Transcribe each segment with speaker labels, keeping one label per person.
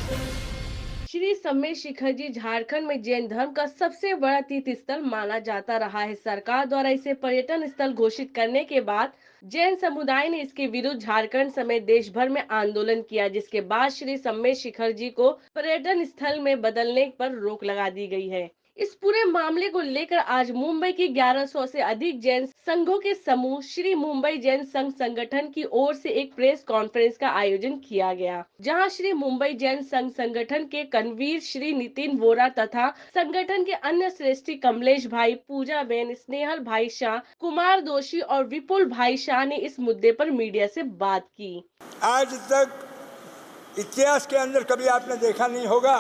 Speaker 1: श्री सम्मेद शिखर जी झारखंड में जैन धर्म का सबसे बड़ा तीर्थ स्थल माना जाता रहा है। सरकार द्वारा इसे पर्यटन स्थल घोषित करने के बाद जैन समुदाय ने इसके विरुद्ध झारखंड समेत देश भर में आंदोलन किया, जिसके बाद श्री सम्मेद शिखर जी को पर्यटन स्थल में बदलने पर रोक लगा दी गई है। इस पूरे मामले को लेकर आज मुंबई की 1100 से अधिक जैन संघों के समूह श्री मुंबई जैन संघ संगठन की ओर से एक प्रेस कॉन्फ्रेंस का आयोजन किया गया, जहां श्री मुंबई जैन संघ संगठन के कन्वीर श्री नितिन वोरा तथा संगठन के अन्य श्रेष्ठी कमलेश भाई, पूजा बेन, स्नेहल भाई शाह, कुमार दोषी और विपुल भाई शाह ने इस मुद्दे पर मीडिया से बात की।
Speaker 2: आज तक इतिहास के अंदर कभी आपने देखा नहीं होगा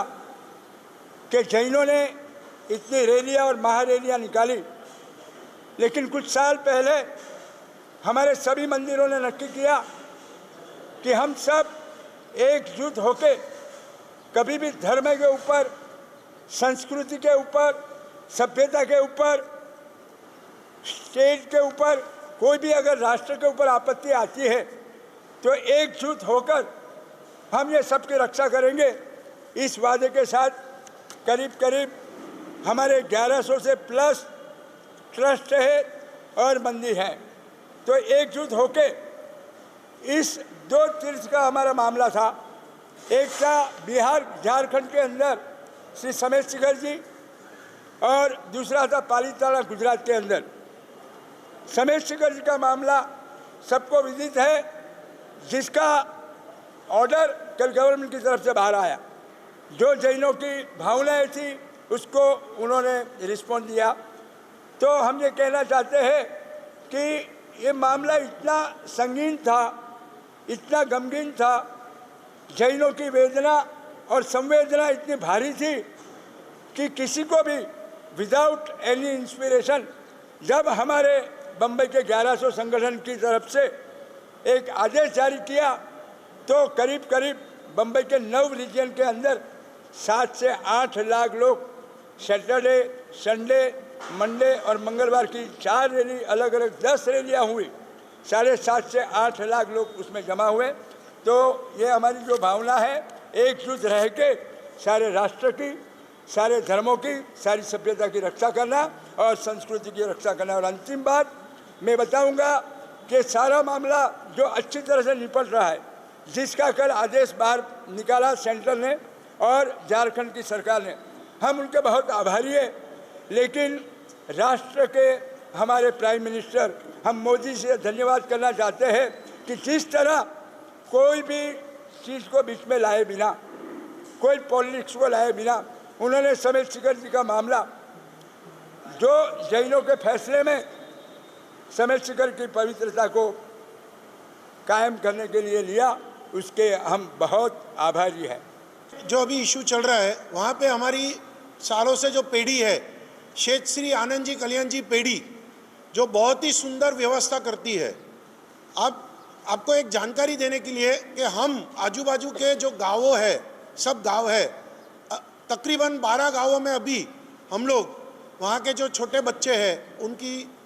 Speaker 2: कि जैनों ने इतनी रैलियां और महारैलियां निकाली, लेकिन कुछ साल पहले हमारे सभी मंदिरों ने नक्की किया कि हम सब एकजुट होकर कभी भी धर्म के ऊपर, संस्कृति के ऊपर, सभ्यता के ऊपर, स्टेट के ऊपर, कोई भी अगर राष्ट्र के ऊपर आपत्ति आती है तो एकजुट होकर हम ये सब की रक्षा करेंगे। इस वादे के साथ करीब करीब हमारे 1100 से प्लस ट्रस्ट है और मंदिर हैं, तो एकजुट होके इस दो तीर्थ का हमारा मामला था। एक था बिहार झारखंड के अंदर श्री सम्मेद शिखर जी, और दूसरा था पालीताना गुजरात के अंदर। सम्मेद शिखर जी का मामला सबको विदित है, जिसका ऑर्डर कल गवर्नमेंट की तरफ से बाहर आया। जो जैनों की भावनाएं थी उसको उन्होंने रिस्पॉन्ड दिया। तो हम ये कहना चाहते हैं कि ये मामला इतना संगीन था, इतना गमगीन था, जैनों की वेदना और संवेदना इतनी भारी थी कि किसी को भी विदाउट एनी इंस्पिरेशन, जब हमारे बम्बई के 1100 संगठन की तरफ से एक आदेश जारी किया तो करीब करीब बम्बई के 9 रीजन के अंदर 7 से 8 लाख लोग सैटरडे, संडे, मंडे और मंगलवार की 4 रैली, अलग अलग 10 रैलियाँ हुई, 7.5 से 8 लाख लोग उसमें जमा हुए। तो ये हमारी जो भावना है, एकजुट रह के सारे राष्ट्र की, सारे धर्मों की, सारी सभ्यता की रक्षा करना और संस्कृति की रक्षा करना। और अंतिम बात मैं बताऊंगा कि सारा मामला जो अच्छी तरह से निपट रहा है, जिसका कल आदेश बाहर निकाला सेंटर ने और झारखंड की सरकार ने, हम उनके बहुत आभारी हैं। लेकिन राष्ट्र के हमारे प्राइम मिनिस्टर, हम मोदी से धन्यवाद करना चाहते हैं कि जिस तरह कोई भी चीज़ को बीच में लाए बिना, कोई पॉलिटिक्स को लाए बिना, उन्होंने सम्मेद शिखर जी का मामला जो जैनों के फैसले में सम्मेद शिखर की पवित्रता को कायम करने के लिए लिया, उसके हम बहुत आभारी हैं।
Speaker 3: जो अभी इशू चल रहा है वहाँ पे हमारी सालों से जो पीढ़ी है, शेठ श्री आनंद जी कल्याण जी पीढ़ी, जो बहुत ही सुंदर व्यवस्था करती है। अब आपको एक जानकारी देने के लिए कि हम आजू बाजू के जो गाँवों है, सब गांव है, तकरीबन 12 गांवों में अभी हम लोग वहाँ के जो छोटे बच्चे हैं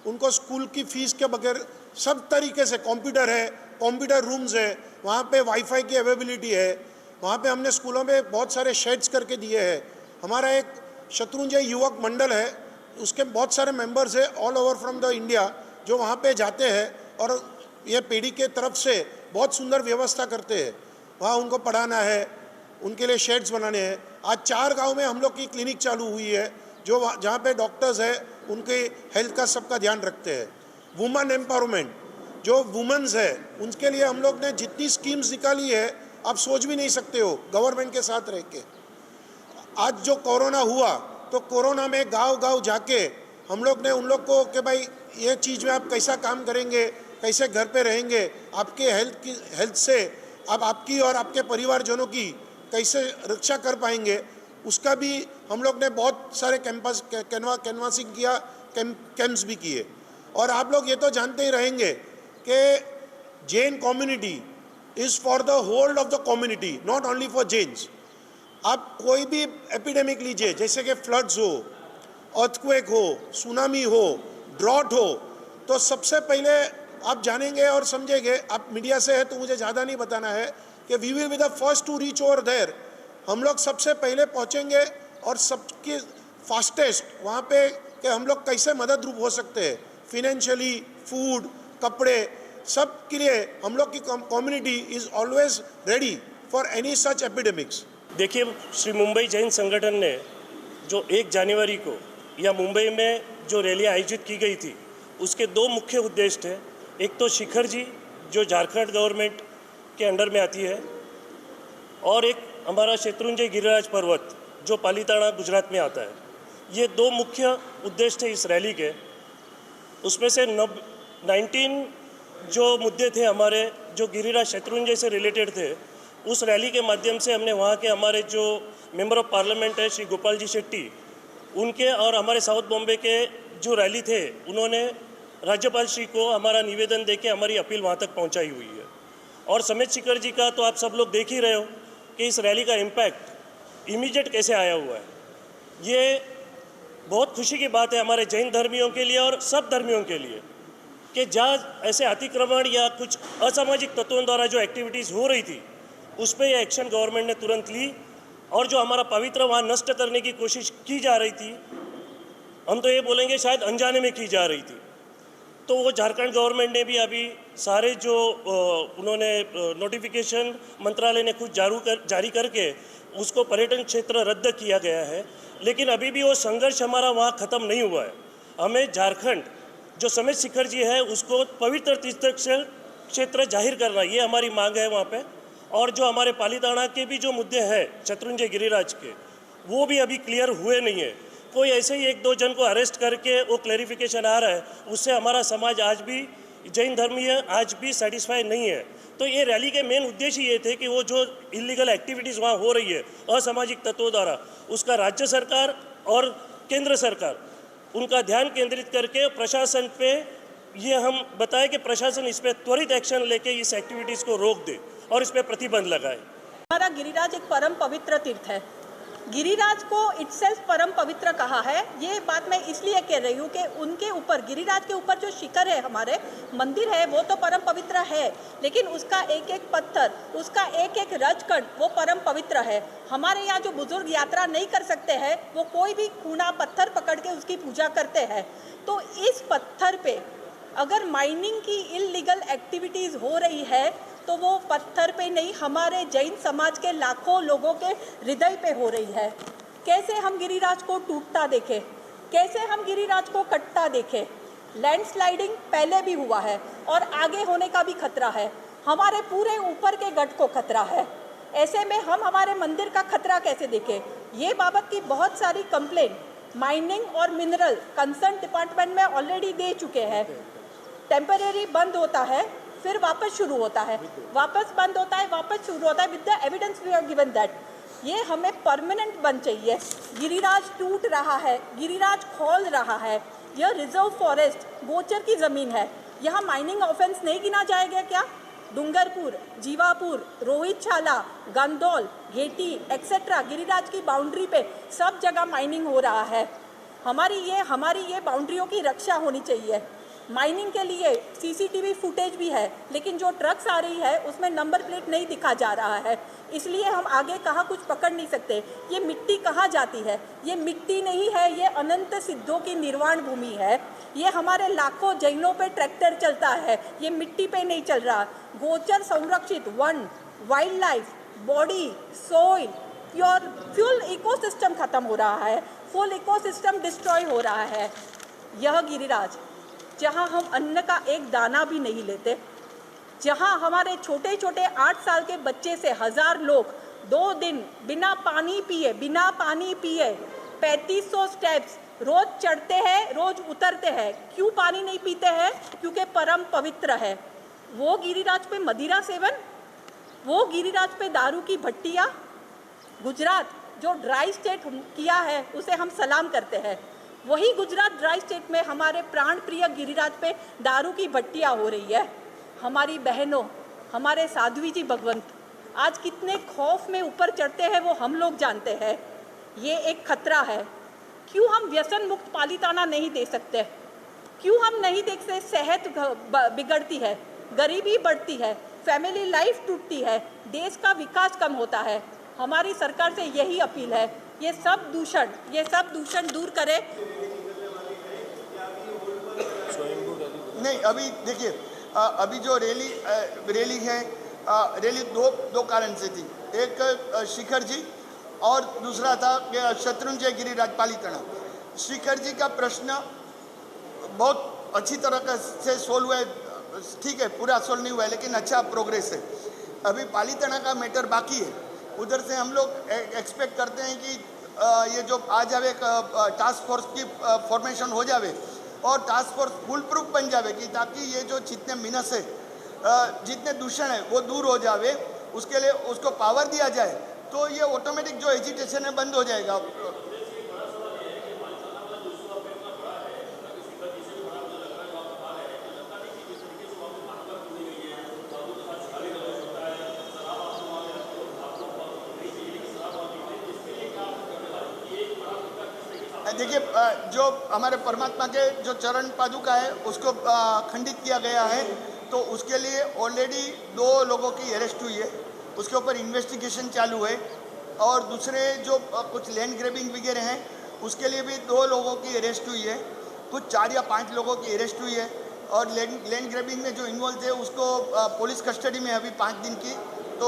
Speaker 3: उनको स्कूल की फीस के बगैर सब तरीके से कंप्यूटर है, कंप्यूटर रूम्स है, वहाँ पे वाईफाई की अवेलेबिलिटी है। वहाँ पे हमने स्कूलों में बहुत सारे शेड्स करके दिए हैं। हमारा एक शत्रुंजय युवक मंडल है, उसके बहुत सारे मेंबर्स हैं all over from the India, जो वहाँ पे जाते हैं और ये पीढ़ी के तरफ से बहुत सुंदर व्यवस्था करते हैं। वहाँ उनको पढ़ाना है, उनके लिए शेड्स बनाने हैं। आज 4 गांव में हम लोग की क्लिनिक चालू हुई है, जो जहाँ पे डॉक्टर्स हैं उनके हेल्थ का सबका ध्यान रखते हैं। वुमेन एम्पावरमेंट, जो वुमेन्स है उनके लिए हम लोग ने जितनी स्कीम्स निकाली है आप सोच भी नहीं सकते हो, गवर्नमेंट के साथ रह के। आज जो कोरोना हुआ तो कोरोना में गांव-गांव जाके हम लोग ने उन लोग को कि भाई ये चीज़ में आप कैसा काम करेंगे, कैसे घर पे रहेंगे, आपके हेल्थ से आप आपकी और आपके परिवारजनों की कैसे रक्षा कर पाएंगे, उसका भी हम लोग ने बहुत सारे कैनवासिंग किया, कैंप्स भी किए। और आप लोग ये तो जानते ही रहेंगे कि Jain community is for the whole of the community, not only for Jains. आप कोई भी एपिडेमिक लीजिए, जैसे कि फ्लड्स हो, अर्थक्वेक हो, सुनामी हो, ड्रॉट हो, तो सबसे पहले आप जानेंगे और समझेंगे, आप मीडिया से है तो मुझे ज़्यादा नहीं बताना है, कि we will be the first to reach over there हम लोग सबसे पहले पहुंचेंगे और सबके फास्टेस्ट वहाँ पे कि हम लोग कैसे मदद रूप हो सकते हैं, फिनेंशियली, फूड, कपड़े, सब के लिए हम लोग की community is always ready for any such epidemics.
Speaker 4: देखिए, श्री मुंबई जैन संगठन ने जो 1 जनवरी को या मुंबई में जो रैली आयोजित की गई थी, उसके 2 मुख्य उद्देश्य थे। एक तो शिखर जी जो झारखंड गवर्नमेंट के अंडर में आती है, और एक हमारा शत्रुंजय गिरिराज पर्वत जो पालीताना गुजरात में आता है। ये 2 मुख्य उद्देश्य थे इस रैली के। उसमें से 19 जो मुद्दे थे हमारे, जो गिरिराज शत्रुंजय से रिलेटेड थे, उस रैली के माध्यम से हमने वहाँ के हमारे जो मेंबर ऑफ पार्लियामेंट है श्री गोपाल जी शेट्टी, उनके और हमारे साउथ बॉम्बे के जो रैली थे, उन्होंने राज्यपाल श्री को हमारा निवेदन देके हमारी अपील वहाँ तक पहुँचाई हुई है। और समेत शिखर जी का तो आप सब लोग देख ही रहे हो कि इस रैली का इम्पैक्ट इमीडिएट कैसे आया हुआ है। ये बहुत खुशी की बात है हमारे जैन धर्मियों के लिए और सब धर्मियों के लिए कि जहाँ ऐसे अतिक्रमण या कुछ असामाजिक तत्वों द्वारा जो एक्टिविटीज़ हो रही थी, उस पर यह एक्शन गवर्नमेंट ने तुरंत ली। और जो हमारा पवित्र वहाँ नष्ट करने की कोशिश की जा रही थी, हम तो ये बोलेंगे शायद अनजाने में की जा रही थी, तो वो झारखंड गवर्नमेंट ने भी अभी सारे जो उन्होंने नोटिफिकेशन मंत्रालय ने खुद जारी करके उसको पर्यटन क्षेत्र रद्द किया गया है। लेकिन अभी भी वो संघर्ष हमारा वहाँ ख़त्म नहीं हुआ है। हमें झारखंड जो समेत शिखर जी है उसको पवित्र तीर्थ क्षेत्र जाहिर करना, ये हमारी मांग है वहाँ पे। और जो हमारे पालीताना के भी जो मुद्दे हैं शत्रुंजय गिरिराज के, वो भी अभी क्लियर हुए नहीं है। कोई ऐसे ही 1-2 जन को अरेस्ट करके वो क्लैरिफिकेशन आ रहा है, उससे हमारा समाज आज भी जैन धर्मीय आज भी सेटिस्फाई नहीं है। तो ये रैली के मेन उद्देश्य ये थे कि वो जो इलीगल एक्टिविटीज़ वहाँ हो रही है असामाजिक तत्वों द्वारा, उसका राज्य सरकार और केंद्र सरकार उनका ध्यान केंद्रित करके प्रशासन पे ये हम बताएं कि प्रशासन इस पर त्वरित एक्शन लेके इस एक्टिविटीज़ को रोक दे और इस पर प्रतिबंध लगाए।
Speaker 5: हमारा गिरिराज एक परम पवित्र तीर्थ है। गिरिराज को इटसेल्फ परम पवित्र कहा है। ये बात मैं इसलिए कह रही हूँ कि उनके ऊपर, गिरिराज के ऊपर जो शिखर है, हमारे मंदिर है, वो तो परम पवित्र है, लेकिन उसका एक एक पत्थर, उसका एक एक रजकण वो परम पवित्र है। हमारे यहाँ जो बुजुर्ग यात्रा नहीं कर सकते हैं, वो कोई भी खूना पत्थर पकड़ के उसकी पूजा करते हैं। तो इस पत्थर पे अगर माइनिंग की इल्लीगल एक्टिविटीज़ हो रही है, तो वो पत्थर पे नहीं, हमारे जैन समाज के लाखों लोगों के हृदय पे हो रही है। कैसे हम गिरिराज को टूटता देखें, कैसे हम गिरिराज को कटता देखें। लैंडस्लाइडिंग पहले भी हुआ है और आगे होने का भी खतरा है। हमारे पूरे ऊपर के गढ़ को खतरा है। ऐसे में हम हमारे मंदिर का खतरा कैसे देखें। ये बाबत की बहुत सारी कंप्लेन माइनिंग और मिनरल कंसर्न डिपार्टमेंट में ऑलरेडी दे चुके हैं। टेम्परेरी बंद होता है, फिर वापस शुरू होता है, वापस बंद होता है, वापस शुरू होता है। With the evidence we have given that. ये हमें परमानेंट बंद चाहिए। गिरिराज टूट रहा है, गिरिराज खोल रहा है। यह रिजर्व फॉरेस्ट गोचर की ज़मीन है। यहाँ माइनिंग ऑफेंस नहीं गिना जाएगा क्या? डूंगरपुर, जीवापुर, रोहितशाला, गंदौल, घेटी एक्सेट्रा गिरिराज की बाउंड्री पे सब जगह माइनिंग हो रहा है। हमारी ये बाउंड्रियों की रक्षा होनी चाहिए। माइनिंग के लिए सीसीटीवी फुटेज भी है, लेकिन जो ट्रक्स आ रही है उसमें नंबर प्लेट नहीं दिखा जा रहा है, इसलिए हम आगे कहाँ कुछ पकड़ नहीं सकते। ये मिट्टी कहाँ जाती है? ये मिट्टी नहीं है, ये अनंत सिद्धों की निर्वाण भूमि है। ये हमारे लाखों जैनों पे ट्रैक्टर चलता है, ये मिट्टी पे नहीं चल रहा। गोचर संरक्षित one, wild life, body, soil, pure fuel ecosystem खत्म हो रहा है, फुल इकोसिस्टम डिस्ट्रॉय हो रहा है। यह गिरिराज जहाँ हम अन्न का एक दाना भी नहीं लेते, जहाँ हमारे छोटे छोटे 8 साल के बच्चे से 1000 लोग 2 दिन बिना पानी पिए 3500 स्टेप्स रोज चढ़ते हैं, रोज उतरते हैं। क्यों पानी नहीं पीते हैं? क्योंकि परम पवित्र है। वो गिरिराज पे मदिरा सेवन, वो गिरिराज पे दारू की भट्टियाँ। गुजरात जो ड्राई स्टेट किया है उसे हम सलाम करते हैं। वही गुजरात ड्राई स्टेट में हमारे प्राण प्रिय गिरिराज पे दारू की भट्टियाँ हो रही है। हमारी बहनों, हमारे साध्वी जी भगवंत आज कितने खौफ में ऊपर चढ़ते हैं वो हम लोग जानते हैं। ये एक खतरा है। क्यों हम व्यसन मुक्त पालीताना नहीं दे सकते? क्यों हम नहीं देख सकते? सेहत बिगड़ती है, गरीबी बढ़ती है, फैमिली लाइफ टूटती है, देश का विकास कम होता है। हमारी सरकार से यही अपील है, ये सब दूषण दूर करे।
Speaker 6: नहीं, अभी देखिए, अभी जो रैली है, रैली दो कारण से थी। एक शिखर जी और दूसरा था शत्रुंजय गिरिराज पालीताना। शिखर जी का प्रश्न बहुत अच्छी तरह से सोल्व हुआ है, ठीक है, पूरा सोल्व नहीं हुआ है लेकिन अच्छा प्रोग्रेस है। अभी पालीताना का मैटर बाकी है, उधर से हम लोग एक्सपेक्ट करते हैं कि ये जो आ जावे टास्क फोर्स की फॉर्मेशन हो जावे और टास्क फोर्स फुल प्रूफ बन जावे कि ताकि ये जो जितने मिनस है, जितने दूषण है वो दूर हो जावे, उसके लिए उसको पावर दिया जाए तो ये ऑटोमेटिक जो एजिटेशन है बंद हो जाएगा। देखिए, जो हमारे परमात्मा के जो चरण पादुका है उसको खंडित किया गया है, तो उसके लिए ऑलरेडी 2 लोगों की अरेस्ट हुई है, उसके ऊपर इन्वेस्टिगेशन चालू है। और दूसरे जो कुछ लैंड ग्रैबिंग वगैरह हैं उसके लिए भी 2 लोगों की अरेस्ट हुई है, कुछ 4 या 5 लोगों की अरेस्ट हुई है। और लैंड ग्रैबिंग में जो इन्वॉल्व थे उसको पुलिस कस्टडी में अभी 5 दिन की, तो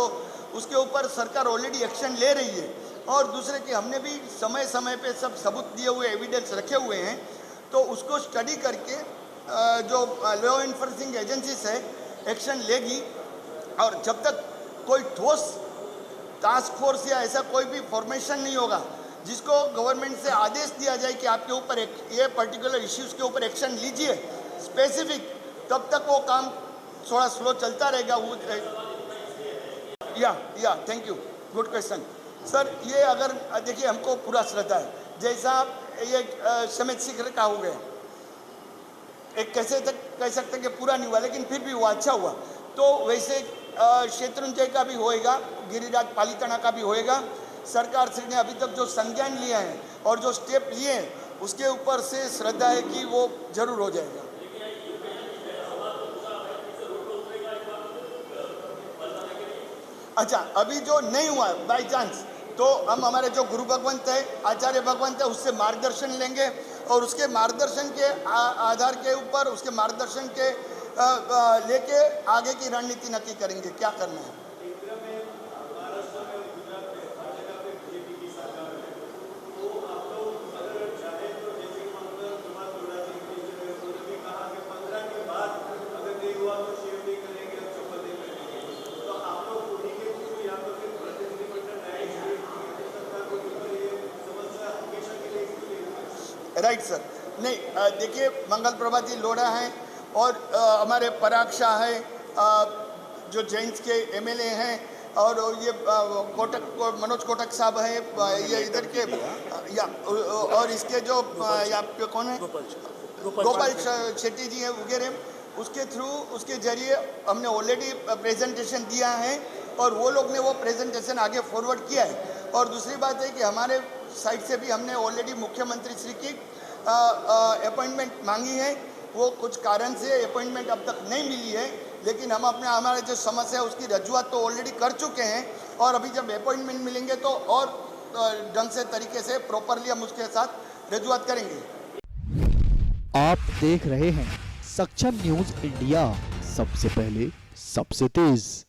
Speaker 6: उसके ऊपर सरकार ऑलरेडी एक्शन ले रही है। और दूसरे कि हमने भी समय समय पे सब सबूत दिए हुए एविडेंस रखे हुए हैं, तो उसको स्टडी करके जो लॉ एनफोर्सिंग एजेंसीज है एक्शन लेगी। और जब तक कोई ठोस टास्क फोर्स या ऐसा कोई भी फॉर्मेशन नहीं होगा जिसको गवर्नमेंट से आदेश दिया जाए कि आपके ऊपर ये पर्टिकुलर इश्यूज़ के ऊपर एक्शन लीजिए स्पेसिफिक, तब तक वो काम थोड़ा स्लो चलता रहेगा। या thank you, good question sir. ये अगर देखिए, हमको पूरा श्रद्धा है, जैसा ये समेत शिखर का हो गया, एक कैसे तक कह सकते हैं कि पूरा नहीं हुआ लेकिन फिर भी वो अच्छा हुआ, तो वैसे शत्रुंजय का भी होएगा, गिरिराज पालीताना का भी होएगा। सरकार श्री ने अभी तक जो संज्ञान लिया है और जो स्टेप लिए हैं उसके ऊपर से श्रद्धा है कि वो जरूर हो जाएगा। अच्छा, अभी जो नहीं हुआ बाई चांस, तो हम हमारे जो गुरु भगवंत है, आचार्य भगवंत है, उससे मार्गदर्शन लेंगे और उसके मार्गदर्शन के आधार के ऊपर, उसके मार्गदर्शन के लेके आगे की रणनीति नक्की करेंगे क्या करना है। राइट सर, नहीं देखिए, मंगल प्रभात जी लोढ़ा हैं और हमारे पराग शाह है, जो जैन्स के एमएलए हैं, और ये मनोज कोटक साहब हैं, ये इधर के, या और इसके जो यहाँ पे कौन है, गोपाल शेट्टी जी हैं वगैरह, उसके थ्रू, उसके जरिए हमने ऑलरेडी प्रेजेंटेशन दिया है और वो लोग ने वो प्रेजेंटेशन आगे फॉरवर्ड किया है। और दूसरी बात है कि हमारे साइड से भी हमने ऑलरेडी मुख्यमंत्री श्री की अपॉइंटमेंट मांगी है, वो कुछ कारण से अपॉइंटमेंट अब तक नहीं मिली है, लेकिन हम हमारे जो समस्या है उसकी रजूआत तो ऑलरेडी कर चुके हैं और अभी जब अपॉइंटमेंट मिलेंगे तो और ढंग से तरीके से प्रॉपरली हम उसके साथ रजूआत करेंगे।
Speaker 7: आप देख रहे हैं सक्षम न्यूज इंडिया, सबसे पहले सबसे तेज।